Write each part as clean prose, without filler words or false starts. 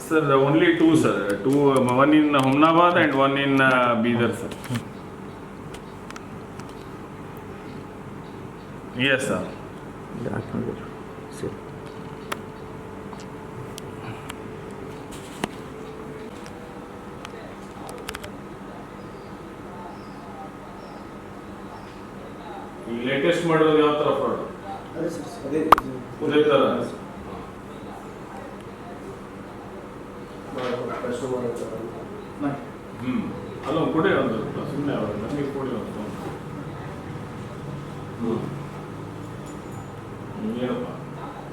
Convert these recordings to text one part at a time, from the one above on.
Sir, only two, sir. Two, one in Humnabad and one in Bidar, sir. Yes, sir. ಈ latest ಮಾಡಿರೋದು ಯಾವ ಥರ fraud? ಅದೇ sir ಅದೇ ಥರ ಅಲ್ಲ ಕೊಡಿ ಒಂದು ಸುಮ್ಮನೆ ಅವರು ನಮಗೆ ಕೊಡಿ ಒಂದು ಏನಪ್ಪ.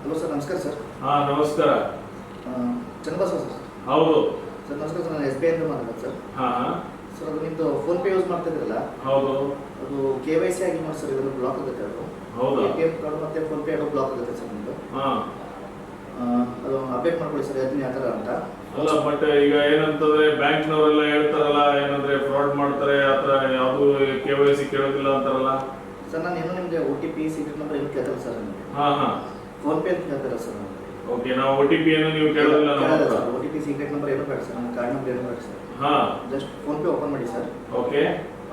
ಹಲೋ ಸರ್, ನಮಸ್ಕಾರ ಸರ್. ಹಾಂ ನಮಸ್ಕಾರ. ಚನ್ನಬಸವ ಸರ್. ಹೌದು ಸರ್ ನಮಸ್ಕಾರ ಸರ್, ನಾನು SBI ಇಂದ ಮಾತಾಡೋದು ಸರ್. ಹಾಂ ಸರ್ ಅದು ನಿಮ್ಮದು ಫೋನ್ಪೇ ಯೂಸ್ ಮಾಡ್ತಾ ಇದ್ರಲ್ಲ, ಹೌದು ಅದು KYC ಆಗಿ ಮಾಡಿ ಸರ್, ಇದನ್ನು ಬ್ಲಾಕ್ ಆಗುತ್ತೆ. ಅದು ಹೌದಾ? ATM ಕಾರ್ಡ್ ಮತ್ತು ಫೋನ್ಪೇ ಎರಡು ಬ್ಲಾಕ್ ಆಗುತ್ತೆ ಸರ್ ನಿಮ್ಮದು. ಹಾಂ ಅದು ಅಪ್ಡೇಟ್ ಮಾಡ್ಕೊಳ್ಳಿ ಸರ್, ಅದನ್ನ ಯಾವ ಥರ ಅಂತ. ಅಲ್ಲ ಬಟ್ ಈಗ ಏನಂತಂದ್ರೆ ಬ್ಯಾಂಕ್ನವರೆಲ್ಲ ಹೇಳ್ತಾರಲ್ಲ, ಏನಂದ್ರೆ ಫ್ರಾಡ್ ಮಾಡ್ತಾರೆ, ಆ ಥರ ಯಾವುದು KYC ಕೇಳೋದಿಲ್ಲ ಅಂತಾರಲ್ಲ. ಸರ್ ನಾನು ಇನ್ನೂ ನಿಮಗೆ OTP ಸೀಕ್ರೆಟ್ ನಂಬರ್ ಏನು ಕೇಳ್ತಾರೆ ಸರ್ ನಿಮಗೆ. ಹಾಂ ಹಾಂ ಫೋನ್ಪೇ ಅಂತ ಕೇಳ್ತಾರೆ ಸರ್. ಓಕೆ, ನಾವು OTP ಏನು ನೀವು ಕೇಳೋದಿಲ್ಲ ನಮ್ಮ ಹತ್ರ. OTP ಸೀಕ್ರೆಟ್ ನಂಬರ್ ಏನು ಬೇಡ ಸರ್, ನಮ್ಮ ಕಾರ್ಡ್ ನಂಬರ್ ಏನು ಬೇಡ ಸರ್. ಹಾಂ ಜಸ್ಟ್ ಫೋನ್ಪೇ ಓಪನ್ ಮಾಡಿ ಸರ್. ಓಕೆ,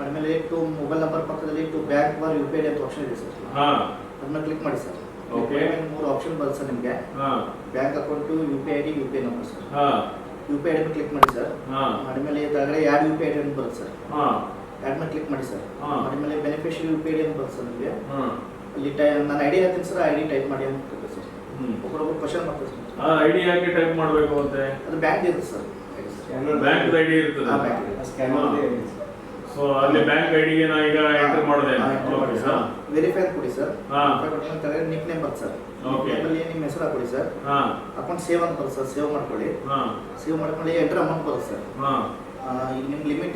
ಆಮೇಲೆ ಟು ಮೊಬೈಲ್ ನಂಬರ್ ಪಕ್ಕದಲ್ಲಿ ಟು ಬ್ಯಾಂಕ್ ಬಾರ್ UPI ಅಂತ ಆಪ್ಷನ್ ಇದೆ ಸರ್. ಹಾಂ ಅದನ್ನ ಕ್ಲಿಕ್ ಮಾಡಿ ಸರ್. ಓಕೆ, ಮೂರು ಆಪ್ಷನ್ ಬರುತ್ತೆ ಸರ್ ನಿಮಗೆ. ಹಾಂ bank account, UPI ID, UPI number sir. ಹಾಂ UPI ID ಕ್ಲಿಕ್ ಮಾಡಿ ಸರ್. ಹಾಂ ಆಮೇಲೆ ಕೆಳಗಡೆ ಆ್ಯಡ್ UPI ID ಅಂತ ಬರುತ್ತೆ ಸರ್. ಹಾಂ ಆ್ಯಡ್ ಮೇಲೆ ಕ್ಲಿಕ್ ಮಾಡಿ ಸರ್. ಹಾಂ ಆಮೇಲೆ ಬೆನಿಫಿಷಿಯರಿ UPI ID ಅಂತ ಬರುತ್ತೆ ಸರ್ ನಿಮಗೆ. ಹಾಂ ಅಲ್ಲಿ ನಾನು ID ಹೇಳ್ತೀನಿ ಸರ್, ID ಟೈಪ್ ಮಾಡಿ ಅಂತ ಕೇಳ್ತಾರೆ ಸರ್. ಒಬ್ಬರೊಬ್ಬರು ಕ್ವಶನ್ ಮಾಡ್ತಾರೆ ಸರ್. ID ಯಾಕೆ ಟೈಪ್ ಮಾಡಬೇಕು ಅಂತೆ? ಅದು ಬ್ಯಾಂಕ್ ಇರುತ್ತೆ ಸರ್. ಬ್ಯಾಂಕ್ ID ಇರ್ತದೆ. ಆ ಬ್ಯಾಂಕ್ ಇದೆ. ಸ್ಕ್ಯಾನರ್ ಸೊ ಅಲ್ಲಿ ಬ್ಯಾಂಕ್ ಐಡಿಗೆ ನಾ ಈಗ ಎಂಟರ್ ಮಾಡಿದೆ. ಓಕೆ, ಹಾಂ ವೆರಿಫೈ ಕೊಡಿ ಸರ್. ಹಾಂ ಕೆಳಗಡೆ ನಿಕ್ ನೇಮ್ ಬರುತ್ತೆ ಸರ್. ಓಕೆ, ಅಲ್ಲಿ ನಿಮ್ಮ ಹೆಸರು ಹಾಕೊಳ್ಳಿ ಸರ್. ಹಾಂ ಅಕೌಂಟ್ ಸೇವ್ ಅಂತ ಬರುತ್ತೆ ಸರ್, ಸೇವ್ ಮಾಡ್ಕೊಳ್ಳಿ. ಹಾಂ ಸೇವ್ ಮಾಡ್ಕೊಳ್ಳಿ, ಎಂಟರ್ ಅಮೌಂಟ್ ಬರುತ್ತೆ ಸರ್. ಹಾಂ ಈಗ ನಿಮ್ಮ ಲಿಮಿಟ್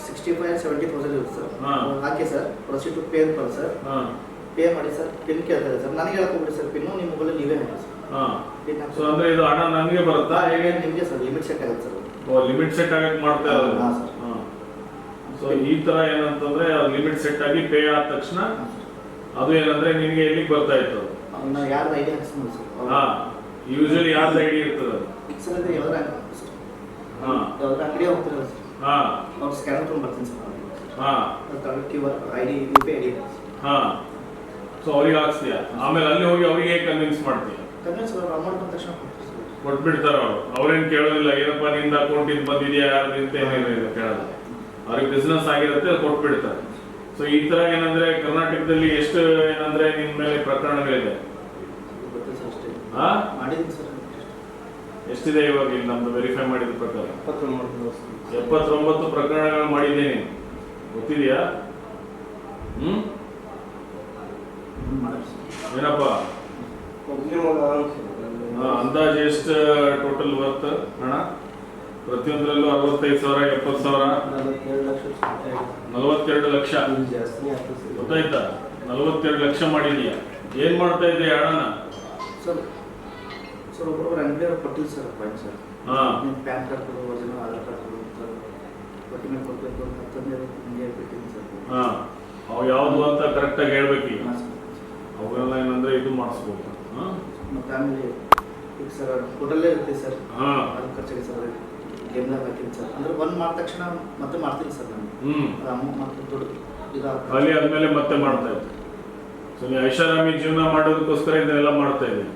65,70,000 ಇರುತ್ತೆ ಸರ್. ಹಾಂ ಹಾಕಿ ಸರ್. ಪ್ರೊಸೀಡ್ ಟು ಪೇ ಅಂತ ಬರುತ್ತೆ ಸರ್. ಹಾಂ ಪೇ ಮಾಡಿ ಸರ್. ಪಿನ್ ಕೇಳ್ತಾರೆ ಸರ್, ನನಗೆ ಹೇಳ್ಕೊಬಿಡಿ ಸರ್. ಪಿನ್ನು ನಿಮ್ಮ ಮೊಬೈಲಲ್ಲಿ ನೀವೇ ಹಾಕಿ ಸರ್. ಹಾಂ ಪಿನ್ ಸೊ ಅಂದ್ರೆ ಇದು ಹಣ ನನಗೆ ಬರುತ್ತಾ ಹೇಗೆ? ನಿಮಗೆ ಸರ್ ಲಿಮಿಟ್ ಸೆಟ್ ಆಗುತ್ತೆ ಸರ್. ಓ, ಲಿಮಿಟ್ ಸೆಟ್ ಆಗಕ್ಕೆ ಮಾಡ್ತಾ ಇರೋದು. ಹಾಂ ಸರ್. ಹಾಂ, ಸೊ ಈ ತರ ಏನಂತಂದ್ರೆ ಲಿಮಿಟ್ ಸೆಟ್ ಆಗಿ ಪೇ ಆದ ತಕ್ಷಣ ಅದು ಏನಂದ್ರೆ ನಿಮಗೆ ಎಲ್ಲಿಗೆ ಬರ್ತಾ ಇತ್ತು? ನಾವು ಯಾರ್ದು ID ಹಾಕ್ಸ್ಕೊಂಡು ಸರ್. ಹಾಂ, ಯೂಶಲಿ ಯಾರ್ದು ID ಇರ್ತದೆ? ಸರ್ ಅಂದರೆ ಯಾವ್ದಾರ ಅಂಗಡಿ ಸರ್. ಹಾಂ ಯಾವ್ದಾರ ಅಂಗಡಿ ಹೋಗ್ತಿರಲ್ಲ ಸರ್, ಹಾಂ ಅವ್ರು ಸ್ಕ್ಯಾನರ್ ತೊಗೊಂಡು ಬರ್ತೀನಿ ಸರ್. ಹಾಂ ತಗೊಂಡು QR ID UPI ID ಹಾಂ, ಸೊ ಅವ್ರಿಗೆ ಹಾಕ್ಸ್ತೀಯ, ಆಮೇಲೆ ಅಲ್ಲಿ ಹೋಗಿ ಅವರಿಗೆ ಕನ್ವಿನ್ಸ್ ಮಾಡ್ತೀಯ? ಕನ್ವಿನ್ಸ್ ಅಮೌಂಟ್ ಬಂದ ತಕ್ಷಣ ಕೊಡ್ತೀವಿ ಸರ್. ಕೊಟ್ಬಿಡ್ತಾರ ಅವರು. ಅವ್ರೇನು ಕೇಳೋದಿಲ್ಲ, ಏನಪ್ಪ ನಿಂದ ಅಕೌಂಟ್ ಇದು ಬಂದಿದೆಯಾ ಯಾರ್ದು ಅಂತ ಏನಿಲ್ಲ ಕೇಳೋದು. ಅವ್ರಿಗೆ ಬಿಸ್ನೆಸ್ ಆಗಿರುತ್ತೆ, ಅದು ಕೊಟ್ಬಿಡ್ತಾರೆ. ಸೊ ಈ ತರ ಏನಂದ್ರೆ ಕರ್ನಾಟಕದಲ್ಲಿ ಎಷ್ಟು ಏನಂದ್ರೆ ನಿನ್ ಮೇಲೆ ಪ್ರಕರಣಗಳಿದೆ? ಗೊತ್ತಿಲ್ಲ ಸರ್ ಅಷ್ಟೇ. ಹಾ, ಮಾಡಿದ್ದೀನಿ ಸರ್. ಎಷ್ಟಿದೆ ಇವಾಗ ಇಲ್ಲಿ ನಮ್ದು ವೆರಿಫೈ ಮಾಡಿದ ಪ್ರಕಾರ? 79 ಪ್ರಕರಣಗಳು ಮಾಡಿದ್ದೀನಿ. ಗೊತ್ತಿದೆಯಾ? ಏನಪ್ಪ ಅಂದಾಜು ಎಷ್ಟು ಟೋಟಲ್ ವರ್ತ್ ಹಣ? ಪ್ರತಿಯೊಂದರಲ್ಲೂ 65,000, 70,000, 42 ಲಕ್ಷ. ಗೊತ್ತಾಯ್ತಾ? 42 ಲಕ್ಷ ಮಾಡಿದೀಯ. ಏನ್ ಮಾಡ್ತಾ ಇದೀಯ ಹಣನ? ಸರ್ ಸರ್ ಒಬ್ಬರೊಬ್ಬರು ಅಂಗಡಿಯವ್ರು ಕೊಟ್ಟಿಲ್ಲ ಸರ್ ಪಾಯಿಂಟ್ ಸರ್. ಹಾಂ, ನಿಮ್ಮ ಪ್ಯಾನ್ ಕಾರ್ಡ್ ಕೊಡು, ಒರಿಜಿನಲ್ ಆಧಾರ್ ಕಾರ್ಡ್ ಕೊಡು ಅಂತ ಒಟ್ಟಿ ಮೇಲೆ ಕೊಡಬೇಕು ಅಂತ 10 ನಿಮಗೆ ಬಿಟ್ಟಿದ್ದೀನಿ ಸರ್. ಹಾಂ, ಅವು ಯಾವುದು ಅಂತ ಕರೆಕ್ಟಾಗಿ ಹೇಳ್ಬೇಕೀಗ. ಹಾಂ ಸರ್. ಅವೆಲ್ಲ ಏನಂದ್ರೆ ಇದು ಮಾಡಿಸ್ಬೇಕು. ಹಾಂ, ಮತ್ತು ಆಮೇಲೆ ಈಗ ಸರ್ ಹೋಟೆಲ್ಲೇ ಇರುತ್ತೆ ಸರ್. ಹಾಂ, ಅದು ಖರ್ಚಾಗಿ ಸರ್ ಗೇಮ್ದಾಗ ಹಾಕಿದ್ದೀನಿ ಸರ್. ಅಂದರೆ ಒಂದು ಮಾಡಿದ ತಕ್ಷಣ ಮತ್ತೆ ಮಾಡ್ತೀನಿ ಸರ್ ನಾನು. ಅಮೌಂಟ್ ಮತ್ತೆ ದುಡ್ಡು ಇದಾಗ್ತದೆ. ಖಾಲಿ ಆದ್ಮೇಲೆ ಮತ್ತೆ ಮಾಡ್ತಾ ಇದ್ದೆ. ಸೊ ನೀವು ಐಷಾರಾಮಿ ಜೀವನ ಮಾಡೋದಕ್ಕೋಸ್ಕರ ಇದನ್ನೆಲ್ಲ ಮಾಡ್ತಾ ಇದ್ದೀನಿ.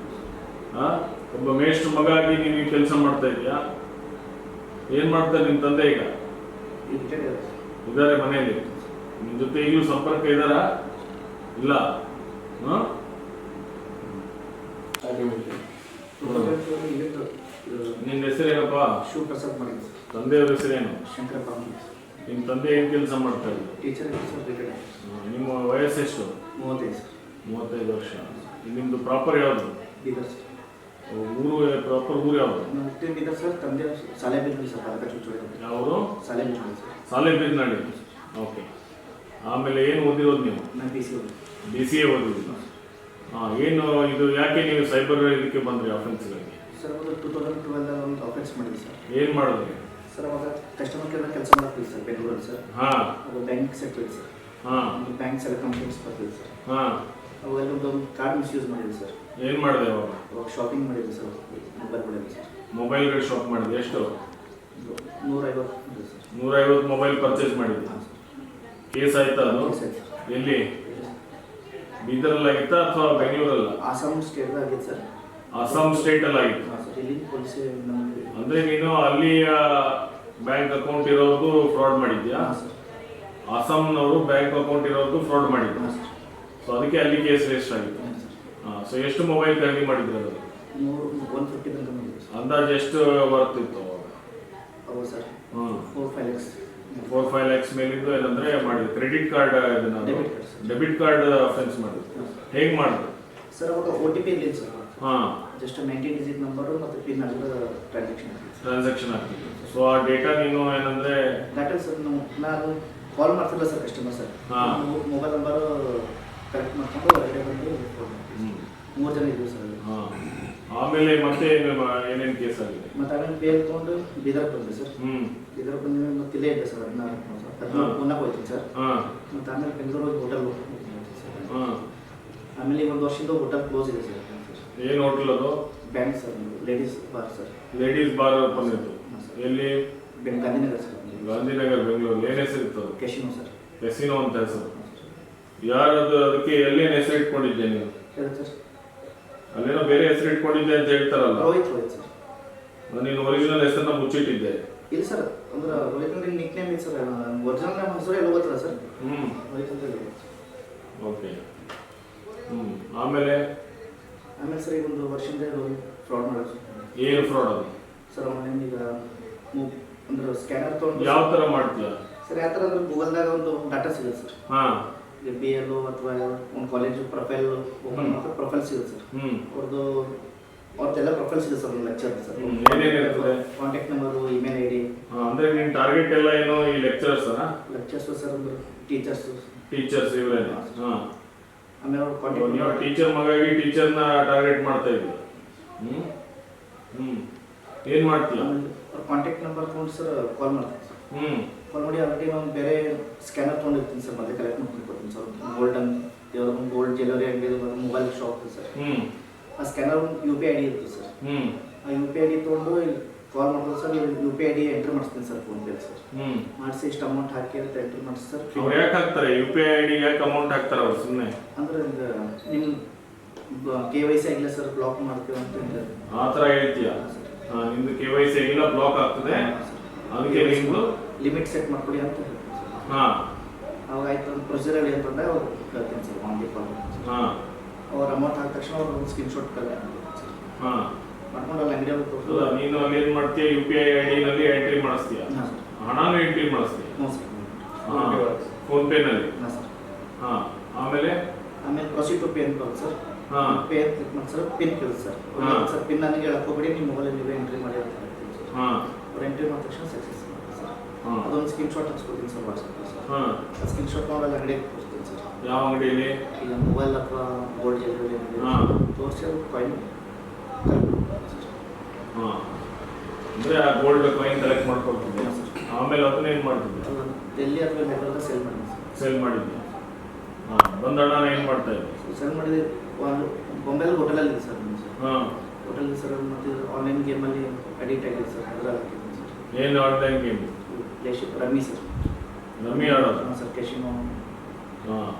ಹಾಂ, ಒಬ್ಬ ಮೇಷ್ಟ್ರ ಮಗ ಆಗಿ ನೀವು ಈ ಕೆಲಸ ಮಾಡ್ತಾ ಇದೀಯಾ? ಏನು ಮಾಡ್ತಾರೆ ನಿಮ್ಮ ತಂದೆ ಈಗ? ಇದ್ದಾರೆ ಮನೆಯಲ್ಲಿ? ನಿಮ್ಮ ಜೊತೆ ಈಗಲೂ ಸಂಪರ್ಕ ಇದ್ದಾರಾ? ಇಲ್ಲ? ಹಾಂ, ನಿನ್ನ ಹೆಸರೇನಪ್ಪ? ಶಿವಪ್ರಸಾದ್ ಮಾಡಿದ್ದೀನಿ ಸರ್. ತಂದೆಯವ್ರ ಹೆಸರೇನು? ಶಂಕರ ಪಾಂಡಿ. ನಿಮ್ಮ ತಂದೆ ಏನು ಕೆಲಸ ಮಾಡ್ತಾ ಇದ್ರು? Teacher sir. ರಿಟೈರ್ಡ್. ನಿಮ್ಮ ವಯಸ್ಸೆಷ್ಟು? 35 ಸರ್. 35 ವರ್ಷ. ನಿಮ್ಮದು ಪ್ರಾಪರ್ ಯಾವುದು? ಬೀದರ್ ಸರ್. ಊರು ಪ್ರಾಪರ್ ಊರು ಯಾವುದು? ಹುಟ್ಟಿದ ಬೀದರ್ ಸರ್. ತಂದೆ ಸಾಲೆಬೀರ್ನಳ್ಳಿ ಸರ್. ಅದಕ್ಕೆ ಚುಚ್ಚೋಡಿ ಯಾವುದು? ಸಾಲೆಬೀರ್ನಳ್ಳಿ ಸರ್. ಸಾಲೆಬೀರ್ನಳ್ಳಿ. ಓಕೆ. ಆಮೇಲೆ ಏನು ಓದಿರೋದು ನೀವು? ನಾನು BCA BCA ಓದಿರೋದು. ಹಾಂ, ಏನು ಇದು ಯಾಕೆ ನೀವು ಸೈಬರ್ ಇದಕ್ಕೆ ಬಂದ್ರಿ ಆಫೆನ್ಸ್ಗಳಿಗೆ? ಸರ್ ಅದು 2012 ಒಂದು ಆಫೆನ್ಸ್ ಮಾಡಿದ್ವಿ ಸರ್. ಏನು ಮಾಡಿದ್ರಿ? ಸರ್ ಅವಾಗ ಕಸ್ಟಮರ್ ಕೇರ್ ಕೆಲಸ ಮಾಡ್ತೀವಿ ಸರ್ ಬೆಂಗಳೂರಲ್ಲಿ ಸರ್. ಹಾಂ, ಅದು ಬ್ಯಾಂಕ್ ಸೆಕ್ಟರ್ ಸರ್. ಹಾಂ, ಬ್ಯಾಂಕ್ ಸೆಲ್ ಕಂಪ್ಲೇಂಟ್ಸ್ ಬರ್ತೀವಿ ಸರ್. ಹಾಂ, ಅವೆಲ್ಲ ಒಂದು ಕಾರ್ಡ್ ಮಿಸ್ಯೂಸ್ ಮಾಡಿದ್ವಿ ಸರ್. ಏನು ಮಾಡಿದೆ ಅವಾಗ? ಅವಾಗ ಶಾಪಿಂಗ್ ಮಾಡಿದ್ವಿ ಸರ್, ಮೊಬೈಲ್ ಮಾಡಿದ್ವಿ ಸರ್. ಮೊಬೈಲ್ ಶಾಪ್ ಮಾಡಿದೆ. ಎಷ್ಟು? 150 ಸರ್. 150 ಮೊಬೈಲ್ ಪರ್ಚೇಸ್ ಮಾಡಿದ್ದೆ. ಹಾಂ ಸರ್. ಕೇಸ್ ಆಯ್ತಾ ಅದು? ಕೇಸ್ ಆಯ್ತು ಸರ್. ಎಲ್ಲಿ? ಬೀದರಲ್ಲಿ ಆಗಿತ್ತಾ ಅಥವಾ ಬೆಂಗಳೂರಲ್ಲ? ಆಸಾಮ್ ಸ್ಟೇಟ್ ಆಗಿತ್ತು ಸರ್. ಅಸ್ಸಾಂ ಸ್ಟೇಟ್ ಅಲ್ಲಿ ಆಗಿತ್ತು. ಹಾಂ ಸರ್. ಇಲ್ಲಿ ಪೊಲೀಸ್ ನಮಗೆ. ಅಂದ್ರೆ ನೀನು ಅಲ್ಲಿಯ ಬ್ಯಾಂಕ್ ಅಕೌಂಟ್ ಇರೋದು ಫ್ರಾಡ್ ಮಾಡಿದ್ಯಾ? ಹಾಂ ಸರ್. ಅಸ್ಸಾಂನವರು ಬ್ಯಾಂಕ್ ಅಕೌಂಟ್ ಇರೋದು ಫ್ರಾಡ್ ಮಾಡಿದ್ರು. ಹಾಂ ಸರ್. ಸೊ ಅದಕ್ಕೆ ಅಲ್ಲಿ ಕೇಸ್ ರಿಜಿಸ್ಟರ್ ಆಗಿತ್ತು. ಹಾಂ ಸರ್. ಸೊ ಎಷ್ಟು ಮೊಬೈಲ್ ಖರೀದಿ ಮಾಡಿದ್ರು ಅದು? 150 ತನಕ ಮಾಡಿದ್ವಿ ಸರ್. ಅಂದಾಜು ಎಷ್ಟು ಬರ್ತಿತ್ತು ಅವಾಗ? ಹೌದು ಸರ್. ಹ್ಮ್ 4-5 lakhs. 4-5 lakhs ಮೇಲಿಂದ ಏನಂದ್ರೆ ಮಾಡಿದ್ರು. ಕ್ರೆಡಿಟ್ ಕಾರ್ಡ್ ಇದನ್ನ Debit card, sir. Debit card offence ಮಾಡಿದ್ರು. ಹೇಗೆ ಮಾಡಿದ್ರು? ಸರ್ ಅವಾಗ OTP ಇರಲಿಲ್ಲ ಸರ್. ಹಾ, ಜಸ್ಟ್ 19 ಡಿಜಿಟ್ ನಂಬರು ಮತ್ತು ಪಿನ್ ಆಗಿರೋ ಟ್ರಾನ್ಸಾಕ್ಷನ್ ಆಗ್ತಿತ್ತು. ಸೊ ಆ ಡೇಟಾ ನೀನು ಏನಂದ್ರೆ ಡಾಟಾ ಸರ್ ನಾನು ಕಾಲ್ ಮಾಡ್ತಿಲ್ಲ ಸರ್ ಕಸ್ಟಮರ್ ಸರ್. ಹಾ. ಮೊಬೈಲ್ ನಂಬರು ಕರೆಕ್ಟ್ ಮಾಡ್ಕೊಂಡು ಹೊರಗಡೆ ಬಂದು ಫೋನ್ ಮಾಡ್ತೀವಿ. 3 ಜನ ಇದ್ದೀವಿ ಸರ್. ಹಾ. ಆಮೇಲೆ ಮತ್ತೆ ಏನೇನು ಕೇಸ್ ಆಗಿದೆ? ಮತ್ತು ಆಮೇಲೆ ಪೇ ತೊಗೊಂಡು ಬೀದರ್ಗೆ ಬಂದ್ವಿ ಸರ್. ಬೀದರ್ಗೆ ಬಂದ ಮತ್ತೆ ಇಲ್ಲೇ ಇದೆ ಸರ್. 14 ಪುನಃ ಹೋಗ್ತೀನಿ ಸರ್. ಮತ್ತು ಆಮೇಲೆ ಬೆಂಗಳೂರು ಹೋಟೆಲ್ ಸರ್. ಆಮೇಲೆ 1 ವರ್ಷದಿಂದ ಹೋಟೆಲ್ ಕ್ಲೋಸ್ ಇದೆ ಸರ್. ಏನು ಹೋಟೆಲ್ ಅದು? Bank sir, ladies bar sir. Ladies bar ಬಂದಿತ್ತು. ಎಲ್ಲಿ? ಗಾಂಧಿನಗರ್ ಸರ್. ಗಾಂಧಿನಗರ್, ಬೆಂಗಳೂರು. ಏನ್ ಹೆಸರಿತ್ತು ಅದು? Casino sir. ಕೆಸಿನೋ ಅಂತ ಹೆಸರು. ಯಾರದು? ಅದಕ್ಕೆ ಎಲ್ಲೇನು ಹೆಸರು ಇಟ್ಕೊಂಡಿದ್ದೆ ನೀನು? ಹೇಳಿ ಸರ್. ಅಲ್ಲೇನೋ ಬೇರೆ ಹೆಸರು ಇಟ್ಕೊಂಡಿದ್ದೆ ಅಂತ ಹೇಳ್ತಾರಲ್ಲ, ರೋಹಿತ್ ಸರ್. ನೀನು ಒರಿಜಿನಲ್ ಹೆಸರನ್ನ ಮುಚ್ಚಿಟ್ಟಿದ್ದೆ. ಇಲ್ಲ ಸರ್, ಅಂದ್ರೆ ರೋಹಿತ್ ಅಂದ್ರೆ ನಿಕ್ ನೇಮ್ ಇದೆ ಸರ್. ಒರಿಜಿನಲ್ ನೇಮ್ ಹೆಸರು ಎಲ್ಲ ಗೊತ್ತಿಲ್ಲ ಸರ್. ರೋಹಿತ್ ಅಂತ ಹೇಳಿ. ಓಕೆ. ಆಮೇಲೆ ಸರ್ ಈಗ 1 ವರ್ಷದಿಂದ ಫ್ರಾಡ್ ಮಾಡೋದು. ಏನು ಫ್ರಾಡ್ ಅದು? ಸರ್ ಅವನೇನು ಈಗ ಅಂದ್ರೆ ಸ್ಕ್ಯಾನರ್ ತೊಗೊಂಡು. ಯಾವ ಥರ ಮಾಡ್ತೀಯ ಸರ್? ಯಾವ ಥರ ಅಂದ್ರೆ ಗೂಗಲ್ದಾಗ ಒಂದು ಡಾಟಾ ಸಿಗುತ್ತೆ ಸರ್. ಹಾಂ. ಈಗ BL ಅಥವಾ ಒಂದು ಕಾಲೇಜು ಪ್ರೊಫೈಲ್ ಓಪನ್ ಮಾಡಿದ್ರೆ ಪ್ರೊಫೈಲ್ ಸಿಗುತ್ತೆ ಸರ್. ಅವ್ರದ್ದೆಲ್ಲ ಪ್ರೊಫೈಲ್ ಸಿಗುತ್ತೆ ಸರ್. Lecture sir. ಏನೇನಿರ್ತದೆ? Contact number, email ID. ಅಂದ್ರೆ ನಿನ್ನ ಟಾರ್ಗೆಟ್ ಎಲ್ಲ ಏನು ಈ ಲೆಕ್ಚರ್ಸ್? ಲೆಕ್ಚರ್ಸ್ ಸರ್ ಅಂದ್ರೆ ಟೀಚರ್ಸ್ ಇವರೇನೆ. ಹಾಂ. ಆಮೇಲೆ ಅವ್ರ ಕಾಂಟ್ಯಾಕ್ಟ್. ನೀವು ಟೀಚರ್ ಮಗಾಗಿ ಟೀಚರ್ನ ಟಾರ್ಗೆಟ್ ಮಾಡ್ತಾ ಇದ್ದೀವಿ. ಏನು ಮಾಡ್ತೀಯ? ಅವ್ರ ಕಾಂಟ್ಯಾಕ್ಟ್ ನಂಬರ್ ತೊಗೊಂಡು ಸರ್ ಕಾಲ್ ಮಾಡ್ತೀನಿ ಸರ್. ಕಾಲ್ ಮಾಡಿ ಆಲ್ರೆಡಿ ನಾನು ಬೇರೆ ಸ್ಕ್ಯಾನರ್ ತೊಗೊಂಡಿರ್ತೀನಿ ಸರ್. ಮತ್ತೆ ಕಲೆಕ್ಟ್ ಮಾಡ್ಕೊಡ್ತೀನಿ ಸರ್. ಗೋಲ್ಡನ್ ಯಾವುದೋ ಒಂದು ಗೋಲ್ಡ್ ಜ್ಯುವೆಲರಿ ಅಂಗಡಿ, ಮೊಬೈಲ್ ಶಾಪ್ ಸರ್. ಆ ಸ್ಕ್ಯಾನರ್ UPI ID ಇರುತ್ತೆ ಸರ್. ಆ UPI ID ತೊಗೊಂಡು ಕಾಲ್ ಮಾಡೋದು ಸರ್. UPI ID ಎಂಟ್ರಿ ಮಾಡಿಸ್ತೀನಿ ಸರ್ ಫೋನ್ಪೇ ಸರ್. ಮಾಡಿಸಿ ಇಷ್ಟು ಅಮೌಂಟ್ ಹಾಕಿ ಅಂತ ಎಂಟ್ರಿ ಮಾಡಿಸಿ ಸರ್. ಅವ್ರು ಯಾಕೆ ಹಾಕ್ತಾರೆ UPI ID? ಯಾಕೆ ಅಮೌಂಟ್ ಹಾಕ್ತಾರೆ ಅವ್ರು ಸುಮ್ಮನೆ? ಅಂದ್ರೆ ನಿಮ್ಮ KYC ಆಗಿಲ್ಲ ಸರ್, ಬ್ಲಾಕ್ ಮಾಡ್ತೀವಿ ಅಂತ ಹೇಳಿ ಆ ಥರ ಹೇಳ್ತೀಯ? ನಿಮ್ದು KYC ಆಗಿಲ್ಲ, ಬ್ಲಾಕ್ ಆಗ್ತದೆ, ಅದಕ್ಕೆ ನಿಮ್ದು ಲಿಮಿಟ್ ಸೆಟ್ ಮಾಡ್ಕೊಡಿ ಅಂತ ಹೇಳ್ತೀನಿ ಸರ್. ಹಾಂ. ಅವಾಗ ಆಯ್ತು ಒಂದು ಪ್ರೊಸೀಜರ್ ಅಂತಂದ್ರೆ ಅವ್ರು ಹೇಳ್ತೀನಿ ಸರ್. ಆನ್ಲಿ ಕಾಲ್. ಹಾಂ. ಅವ್ರ ಅಮೌಂಟ್ ಹಾಕಿದ ತಕ್ಷಣ ಅವ್ರು ಒಂದು ಸ್ಕ್ರೀನ್ಶಾಟ್ ಹಾಂ ಮಾಡ್ಕೊಂಡು ಅಲ್ಲಿ ಅಂಗಡಿಯಲ್ಲಿ ತೋರಿಸೋದು. ನೀನು ಅಲ್ಲಿ ಏನು ಮಾಡ್ತೀಯ? UPI ID ನಲ್ಲಿ ಎಂಟ್ರಿ ಮಾಡಿಸ್ತೀಯ? ಹಾಂ ಸರ್. ಹಣನೂ ಎಂಟ್ರಿ ಮಾಡಿಸ್ತೀಯ? ಹ್ಞೂ ಸರ್. ಫೋನ್ಪೇನಲ್ಲಿ? ಹಾಂ ಸರ್. ಹಾಂ. ಆಮೇಲೆ ಪ್ರೊಸೀಡ್ ಟು ಪೇ ಅಂತ ಬರುತ್ತೆ ಸರ್. ಹಾಂ. ಪೇ ಅಂತ ಕ್ಲಿಕ್ ಮಾಡಿ ಸರ್. ಪಿನ್ ಕೇಳಿ ಸರ್. ಸರ್ ಪಿನ್ ನನಗೆ ಹೇಳಕ್ಕೆ ಹೋಗ್ಬೇಡಿ, ನಿಮ್ಮ ಮೊಬೈಲಲ್ಲಿ ನೀವೇ ಎಂಟ್ರಿ ಮಾಡಿ ಅಂತ ಹೇಳ್ತೀನಿ ಸರ್. ಹಾಂ. ಅವ್ರು ಎಂಟ್ರಿ ಮಾಡಿದ ತಕ್ಷಣ ಸಕ್ಸಸ್ ಮಾಡ್ತೀನಿ ಸರ್. ಹಾಂ. ಅದೊಂದು ಸ್ಕ್ರೀನ್ಶಾಟ್ ಹಾಕ್ಸ್ಕೊಡ್ತೀನಿ ಸರ್ ವಾಟ್ಸಪ್ಪಲ್ಲಿ ಸರ್. ಹಾಂ. ಆ ಸ್ಕ್ರೀನ್ಶಾಟ್ ನೋಡಿ ಅಲ್ಲಿ ಅಂಗಡಿಗೆ ತೋರಿಸ್ತೀನಿ ಸರ್. ಯಾವ ಅಂಗಡಿಯಲ್ಲಿ? ಈಗ ಮೊಬೈಲ್ ಅಥವಾ ಗೋಲ್ಡ್ ಜ್ಯುವೆಲರಿ ಹಾಂ. ತೋರಿಸಿ ಅದು ಕಾಯಿನ್ ಕಲೆಕ್ಟ್ ಸರ್. ಹಾಂ. ಅಂದರೆ ಆ ಗೋಲ್ಡ್ ಕಾಯಿನ್ ಕಲೆಕ್ಟ್ ಮಾಡ್ಕೊಳ್ತಿದ್ದೆ. ಆಮೇಲೆ ಅದನ್ನ ಏನು ಮಾಡ್ತಿದ್ದೆ? ಡೆಲ್ಲಿ ಅಥವಾ ಲೆಟರ್ದ ಸೇಲ್ ಮಾಡಿದ್ದೆ ಸರ್. ಸೇಲ್ ಮಾಡಿದ್ದೆ. ಹಾಂ. ಬಂದ ಹಣನ ಏನು ಮಾಡ್ತಾ ಇದ್ದೆ? ಸೇಲ್ ಮಾಡಿದೆ. ಒಂದು ಬೊಂಬೆಯಲ್ಲಿ ಹೋಟೆಲಲ್ಲಿ ಇದೆ ಸರ್. ಹಾಂ. Hotel sir. ಮತ್ತು ಆನ್ಲೈನ್ ಗೇಮಲ್ಲಿ ಅಡಿಕ್ಟ್ ಆಗಿದೆ ಸರ್. ಅದ್ರಲ್ಲಿ ಹಾಕಿದ್ದೀನಿ ಸರ್. ಏನು online game? Rummy sir. Rummy ಆಡೋದು? ಹಾಂ ಸರ್. ಕೆಸಿನೋ. ಹಾಂ.